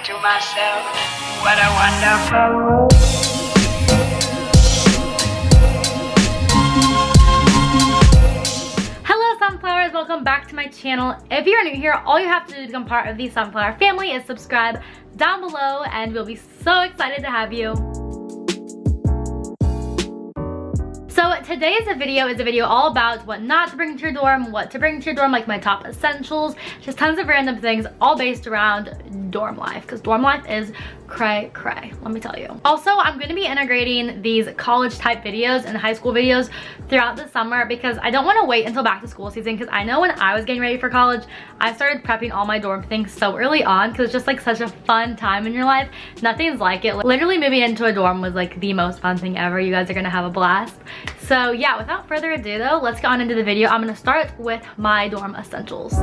to myself, what a wonderful world. Hello Sunflowers, welcome back to my channel. If you're new here, all you have to do to become part of the Sunflower family is subscribe down below, and we'll be so excited to have you. So today's video is a video all about what not to bring to your dorm, what to bring to your dorm, like my top essentials, just tons of random things, all based around dorm life, because dorm life is cray, let me tell you. Also, I'm going to be integrating these college type videos and high school videos throughout the summer because I don't want to wait until back to school season, because I know when I was getting ready for college, I started prepping all my dorm things so early on because it's just like such a fun time in your life. Nothing's like it. Literally moving into a dorm was like the most fun thing ever. You guys are gonna have a blast. So yeah, without further ado though, let's get on into the video. I'm gonna start with my dorm essentials.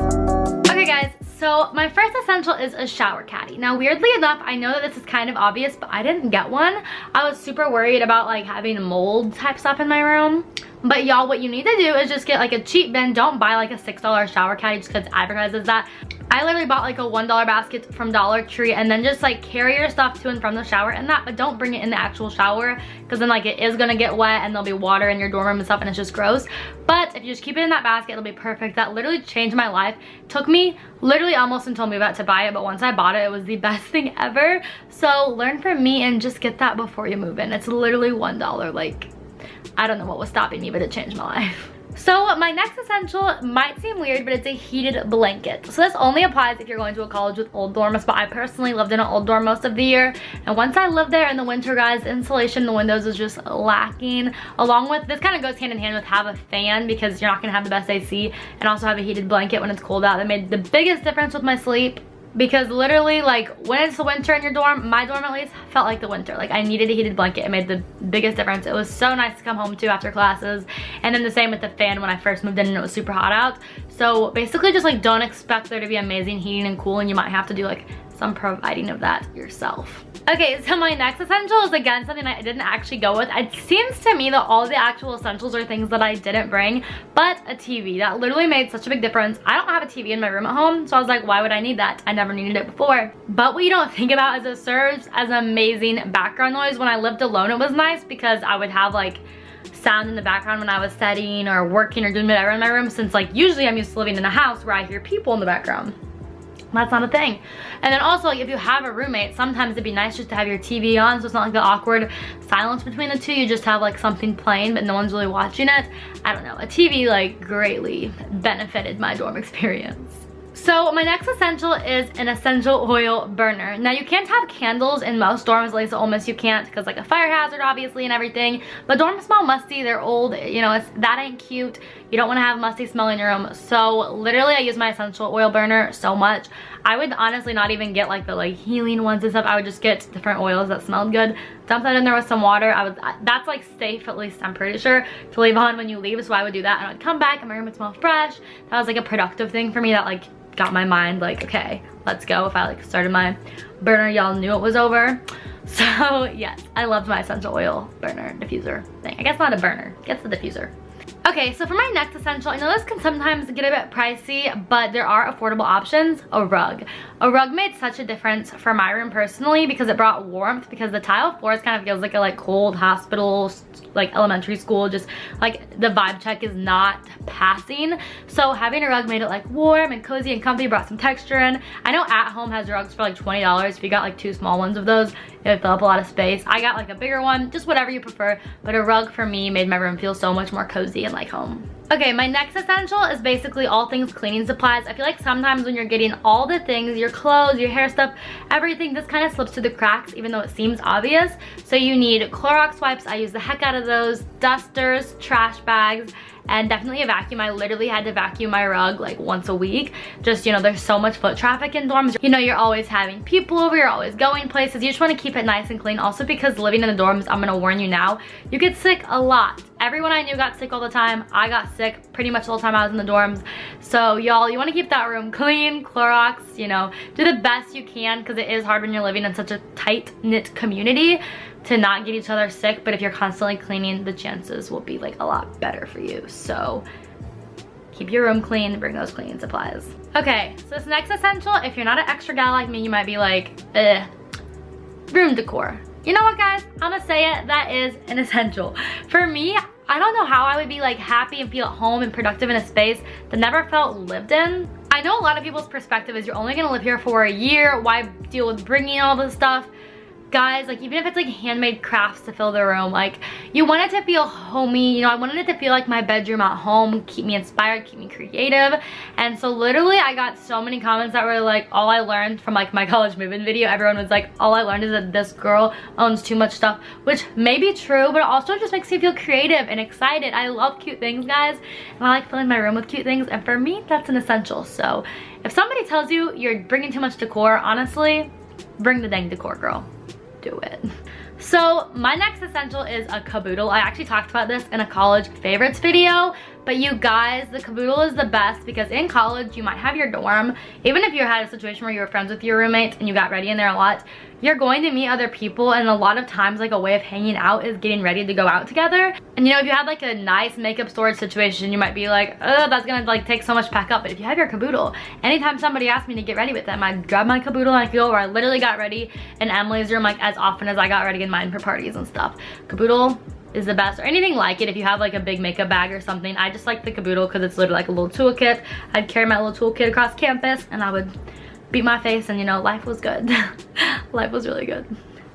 Okay guys, so my first essential is a shower caddy. Now weirdly enough, I know that this is kind of obvious, but I didn't get one. I was super worried about like having mold type stuff in my room. But y'all, what you need to do is just get like a cheap bin. Don't buy like a $6 shower caddy just because it advertises that. I literally bought like a $1 basket from Dollar Tree and then just like carry your stuff to and from the shower and that, but don't bring it in the actual shower because then like it is gonna get wet and there'll be water in your dorm room and stuff and it's just gross. But if you just keep it in that basket, it'll be perfect. That literally changed my life. Took me literally almost until move out to buy it, but once I bought it, it was the best thing ever. So learn from me and just get that before you move in. It's literally $1. Like, I don't know what was stopping me, but it changed my life. So my next essential might seem weird, but it's a heated blanket. So this only applies if you're going to a college with old dorms, but I personally lived in an old dorm most of the year. And once I lived there in the winter, guys, the insulation in the windows was just lacking. Along with, this kind of goes hand in hand with have a fan because you're not gonna have the best AC, and also have a heated blanket when it's cold out. That made the biggest difference with my sleep. Because literally, like, when it's the winter in your dorm, my dorm at least felt like the winter. Like, I needed a heated blanket. It made the biggest difference. It was so nice to come home to after classes. And then the same with the fan when I first moved in and it was super hot out. So basically just like don't expect there to be amazing heating and cooling. You might have to do like some providing of that yourself. Okay, so my next essential is again something I didn't actually go with. It seems to me that all the actual essentials are things that I didn't bring, but a TV. That literally made such a big difference. I don't have a TV in my room at home, so I was like, why would I need that? I never needed it before. But what you don't think about is it serves as amazing background noise. When I lived alone, it was nice because I would have like sound in the background when I was studying or working or doing whatever in my room, since like usually I'm used to living in a house where I hear people in the background. That's not a thing. And then also, like, if you have a roommate, sometimes it'd be nice just to have your TV on so it's not like the awkward silence between the two. You just have like something playing but no one's really watching it. I don't know, a TV like greatly benefited my dorm experience. So my next essential is an essential oil burner. Now you can't have candles in most dorms, at least at Ole Miss you can't, because like a fire hazard obviously and everything. But dorms smell musty, they're old, you know, that ain't cute. You don't want to have musty smell in your room. So literally I use my essential oil burner so much. I would honestly not even get like the like healing ones and stuff. I would just get different oils that smelled good. Dump that in there with some water. That's like safe, at least I'm pretty sure, to leave on when you leave. So I would do that and I'd come back and my room would smell fresh. That was like a productive thing for me that like got my mind like, okay, let's go. If I like started my burner, y'all knew it was over. So yes, I loved my essential oil burner diffuser thing. I guess not a burner, gets the diffuser. Okay, so for my next essential, I know this can sometimes get a bit pricey, but there are affordable options. A rug. A rug made such a difference for my room personally because it brought warmth, because the tile floors kind of feels like a like cold hospital, like elementary school, just like the vibe check is not passing. So having a rug made it like warm and cozy and comfy, brought some texture in. I know At Home has rugs for like $20. If you got like 2 small ones of those, it would fill up a lot of space. I got like a bigger one, just whatever you prefer, but a rug for me made my room feel so much more cozy and like home. Okay, my next essential is basically all things cleaning supplies. I feel like sometimes when you're getting all the things, your clothes, your hair stuff, everything, this kind of slips through the cracks even though it seems obvious. So you need Clorox wipes. I use the heck out of those. Dusters, trash bags, and definitely a vacuum. I literally had to vacuum my rug like once a week. Just, you know, there's so much foot traffic in dorms. You know, you're always having people over, you're always going places. You just want to keep it nice and clean. Also because living in the dorms, I'm gonna warn you now, you get sick a lot. Everyone I knew got sick all the time. I got sick pretty much the whole time I was in the dorms. So y'all, you want to keep that room clean, Clorox, you know, do the best you can, because it is hard when you're living in such a tight-knit community to not get each other sick. But if you're constantly cleaning, the chances will be like a lot better for you. So keep your room clean, bring those cleaning supplies. Okay, so this next essential, if you're not an extra gal like me, you might be like, room decor. You know what, guys? I'm gonna say it, that is an essential. For me, I don't know how I would be like happy and feel at home and productive in a space that never felt lived in. I know a lot of people's perspective is you're only gonna live here for a year, why deal with bringing all this stuff? Guys, like even if it's like handmade crafts to fill the room, like you want it to feel homey, you know, I wanted it to feel like my bedroom at home, keep me inspired, keep me creative. And so literally I got so many comments that were like, all I learned from like my college move-in video, everyone was like, all I learned is that this girl owns too much stuff, which may be true, but it also just makes me feel creative and excited. I love cute things, guys, and I like filling my room with cute things, and for me, that's an essential. So if somebody tells you you're bringing too much decor, honestly, bring the dang decor, girl. Do it. So my next essential is a caboodle. I actually talked about this in a college favorites video, but you guys, the caboodle is the best because in college you might have your dorm, even if you had a situation where you were friends with your roommates and you got ready in there a lot, you're going to meet other people, and a lot of times like a way of hanging out is getting ready to go out together. And you know, if you had like a nice makeup storage situation, you might be like, oh, that's gonna like take so much pack up. But if you have your caboodle, anytime somebody asked me to get ready with them, I grab my caboodle and I go over. I literally got ready in Emily's room like as often as I got ready in mine for parties and stuff. Caboodle is the best, or anything like it. If you have like a big makeup bag or something, I just like the caboodle because it's literally like a little toolkit. I'd carry my little toolkit across campus and I would beat my face, and you know, life was good. Life was really good.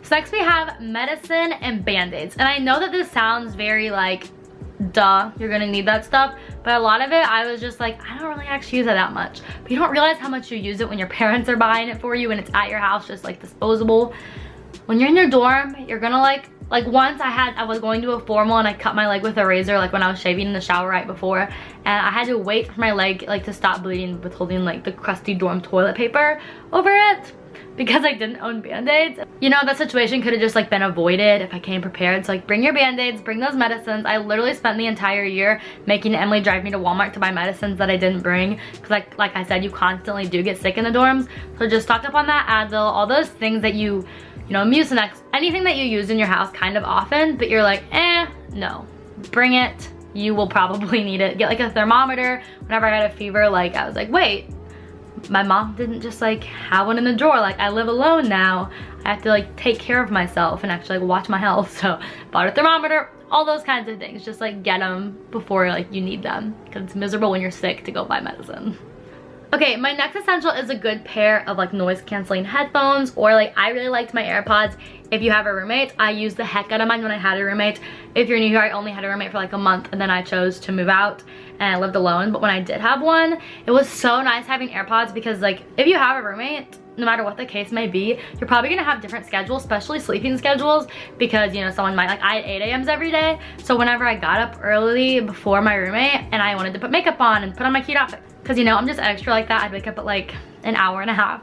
So next we have medicine and band-aids, and I know that this sounds very like, duh, you're gonna need that stuff, but a lot of it I was just like, I don't really actually use it that much. But you don't realize how much you use it when your parents are buying it for you and it's at your house just like disposable. When you're in your dorm, you're gonna like once I was going to a formal and I cut my leg with a razor like when I was shaving in the shower right before, and I had to wait for my leg like to stop bleeding with holding like the crusty dorm toilet paper over it because I didn't own band-aids. You know, that situation could have just like been avoided if I came prepared. So like bring your band-aids, bring those medicines. I literally spent the entire year making Emily drive me to Walmart to buy medicines that I didn't bring because like I said, you constantly do get sick in the dorms. So just stock up on that Advil, all those things that you know, Mucinex, anything that you use in your house kind of often, but you're like, no, bring it. You will probably need it. Get like a thermometer. Whenever I had a fever, like I was like, wait, my mom didn't just like have one in the drawer. Like I live alone now. I have to like take care of myself and actually like watch my health. So bought a thermometer, all those kinds of things. Just like get them before like you need them, because it's miserable when you're sick to go buy medicine. Okay, my next essential is a good pair of like noise canceling headphones, or like I really liked my AirPods. If you have a roommate, I used the heck out of mine when I had a roommate. If you're new here, I only had a roommate for like a month and then I chose to move out and I lived alone. But when I did have one, it was so nice having AirPods because like if you have a roommate, no matter what the case may be, you're probably gonna have different schedules, especially sleeping schedules, because you know, someone might like, I had 8 a.m.s every day. So whenever I got up early before my roommate and I wanted to put makeup on and put on my cute outfit, because you know, I'm just extra like that, I'd wake up at like an hour and a half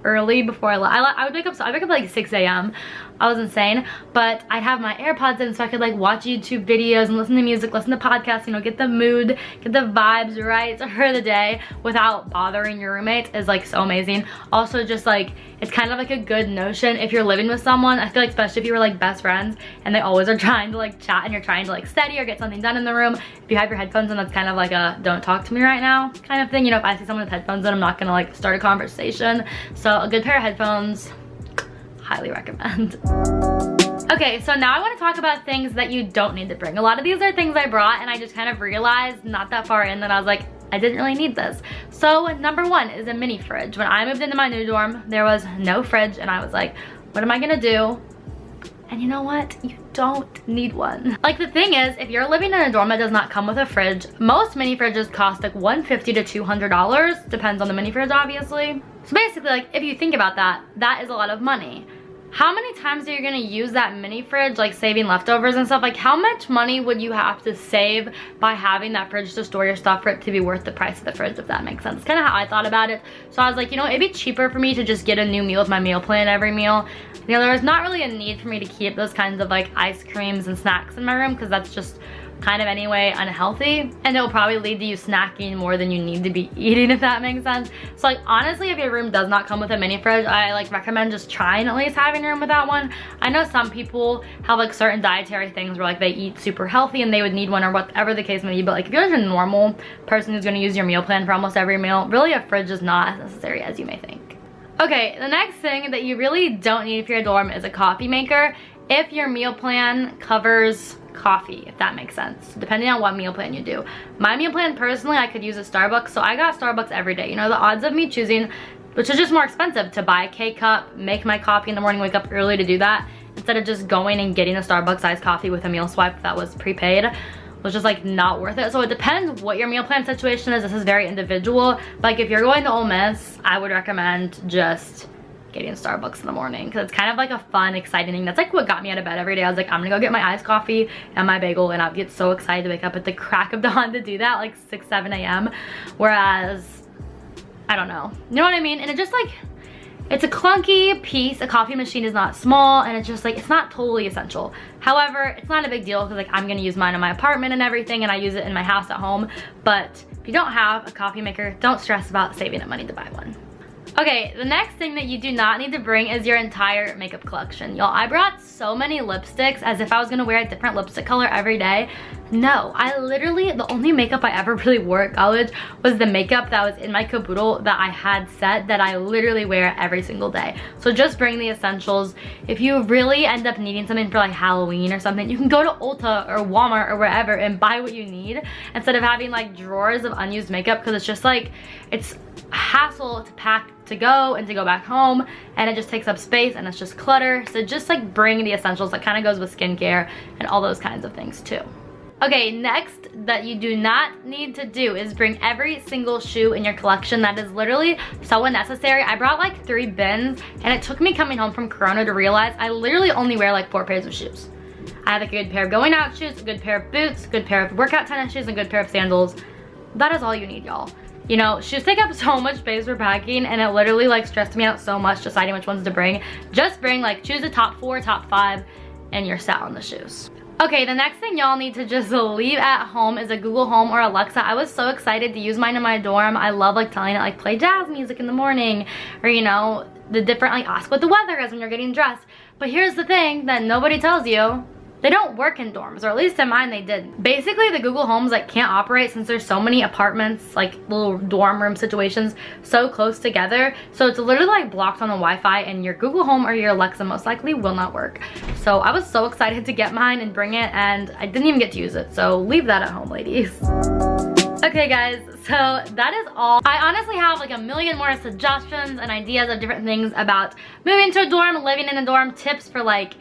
early before I would wake up, so I'd wake up at like 6 a.m. I was insane, but I'd have my AirPods in so I could like watch YouTube videos and listen to music, listen to podcasts, you know, get the mood, get the vibes right for the day without bothering your roommates is like so amazing. Also just like, it's kind of like a good notion if you're living with someone. I feel like especially if you were like best friends and they always are trying to like chat and you're trying to like study or get something done in the room. If you have your headphones in, that's kind of like a don't talk to me right now kind of thing. You know, if I see someone with headphones in, I'm not gonna like start a conversation. So a good pair of headphones, highly recommend. Okay, so now I want to talk about things that you don't need to bring. A lot of these are things I brought and I just kind of realized not that far in that I was like, I didn't really need this. So number one is a mini fridge. When I moved into my new dorm, there was no fridge and I was like, what am I gonna do? And you know what? You don't need one. Like the thing is, if you're living in a dorm that does not come with a fridge, most mini fridges cost like $150 to $200. Depends on the mini fridge, obviously. So basically, like if you think about that, that is a lot of money. How many times are you gonna use that mini fridge, like saving leftovers and stuff? Like how much money would you have to save by having that fridge to store your stuff for it to be worth the price of the fridge, if that makes sense? Kind of how I thought about it. So I was like, you know, it'd be cheaper for me to just get a new meal with my meal plan every meal. You know, there was not really a need for me to keep those kinds of like ice creams and snacks in my room because that's just kind of anyway unhealthy, and it'll probably lead to you snacking more than you need to be eating, if that makes sense. So like honestly, if your room does not come with a mini fridge, I like recommend just trying at least having a room without one. I know some people have like certain dietary things where like they eat super healthy and they would need one, or whatever the case may be, but like if you're just a normal person who's going to use your meal plan for almost every meal, really a fridge is not as necessary as you may think. Okay, the next thing that you really don't need for your dorm is a coffee maker if your meal plan covers coffee, if that makes sense, depending on what meal plan you do. My meal plan, personally, I could use a Starbucks, so I got Starbucks every day. You know, the odds of me choosing, which is just more expensive, to buy a K-cup, make my coffee in the morning, wake up early to do that, instead of just going and getting a Starbucks iced coffee with a meal swipe that was prepaid, was just like not worth it. So it depends what your meal plan situation is. This is very individual. Like if you're going to Ole Miss, I would recommend just getting Starbucks in the morning, because it's kind of like a fun, exciting thing. That's like what got me out of bed every day. I was like, I'm gonna go get my iced coffee and my bagel, and I'll get so excited to wake up at the crack of dawn to do that, like 6, 7 a.m. Whereas, I don't know, you know what I mean? And it just like, it's a clunky piece. A coffee machine is not small, and it's just like, it's not totally essential. However, it's not a big deal, because like I'm gonna use mine in my apartment and everything, and I use it in my house at home. But if you don't have a coffee maker, don't stress about saving up money to buy one. Okay, the next thing that you do not need to bring is your entire makeup collection. Y'all, I brought so many lipsticks as if I was gonna wear a different lipstick color every day. No, I literally, the only makeup I ever really wore at college was the makeup that was in my caboodle that I had set, that I literally wear every single day. So just bring the essentials. If you really end up needing something for like Halloween or something, you can go to Ulta or Walmart or wherever and buy what you need, instead of having like drawers of unused makeup, because it's just like, it's hassle to pack to go and to go back home, and it just takes up space and it's just clutter. So just like bring the essentials. That kind of goes with skincare and all those kinds of things too. Okay, next that you do not need to do is bring every single shoe in your collection. That is literally so unnecessary. I brought like 3 bins, and it took me coming home from Corona to realize I literally only wear like 4 pairs of shoes. I have like a good pair of going out shoes, a good pair of boots, a good pair of workout tennis shoes, and a good pair of sandals. That is all you need, y'all. You know, shoes take up so much space for packing, and it literally like stressed me out so much deciding which ones to bring. Just bring like, choose the top 4, top 5, and you're set on the shoes. Okay, the next thing y'all need to just leave at home is a Google Home or Alexa. I was so excited to use mine in my dorm. I love like telling it like play jazz music in the morning, or you know, the different like ask what the weather is when you're getting dressed. But here's the thing that nobody tells you. They don't work in dorms, or at least in mine they did. Basically, the Google Homes like can't operate since there's so many apartments, like little dorm room situations so close together. So it's literally like blocked on the Wi-Fi, and your Google Home or your Alexa most likely will not work. So I was so excited to get mine and bring it, and I didn't even get to use it. So leave that at home, ladies. Okay guys, so that is all. I honestly have like a million more suggestions and ideas of different things about moving to a dorm, living in a dorm, tips for like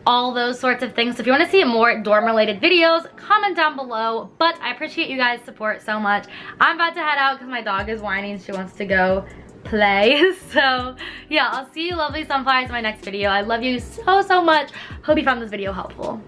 all those sorts of things. So if you want to see more dorm related videos, comment down below. But I appreciate you guys' support so much. I'm about to head out because my dog is whining. She wants to go play. So yeah, I'll see you lovely sunflowers in my next video. I love you so much. Hope you found this video helpful.